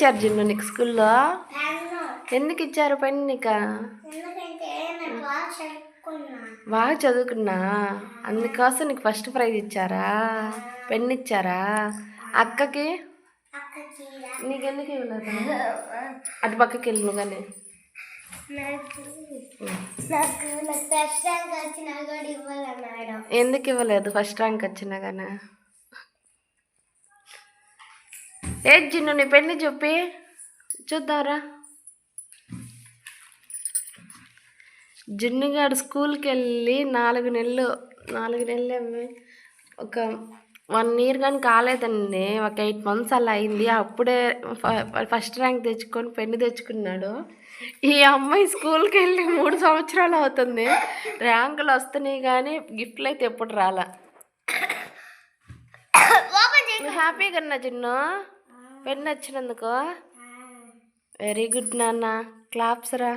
ఇచ్చారు జిన్ను నీకు స్కూల్లో? ఎందుకు ఇచ్చారు పెన్ నీకు? బాగా చదువుకున్నా అందుకోసం నీకు ఫస్ట్ ప్రైజ్ ఇచ్చారా? పెన్ ఇచ్చారా? అక్కకి నీకెందుకు ఇవ్వలేదు? అటు పక్కకి వెళ్ళి నువ్వు కానీ ఎందుకు ఇవ్వలేదు ఫస్ట్ ర్యాంక్ వచ్చినా కానీ? ఏ జిన్ను నీ పెన్ని చెప్పి చూద్దాంరా. జిన్నుగాడు స్కూల్కి వెళ్ళి 4 నెలలు ఒక 1 ఇయర్ కానీ కాలేదండి, ఒక 8 months అలా అయింది. అప్పుడే ఫస్ట్ ర్యాంక్ తెచ్చుకొని పెన్ను తెచ్చుకున్నాడు. ఈ అమ్మాయి స్కూల్కి వెళ్ళి 3 సంవత్సరాలు అవుతుంది, ర్యాంకులు వస్తున్నాయి కానీ గిఫ్ట్లు అయితే ఎప్పుడు రాలా. హ్యాపీగా ఉన్నా జిన్ను పెన్ను వచ్చినందుకు? వెరీ గుడ్ నాన్న, క్లాప్స్ రా.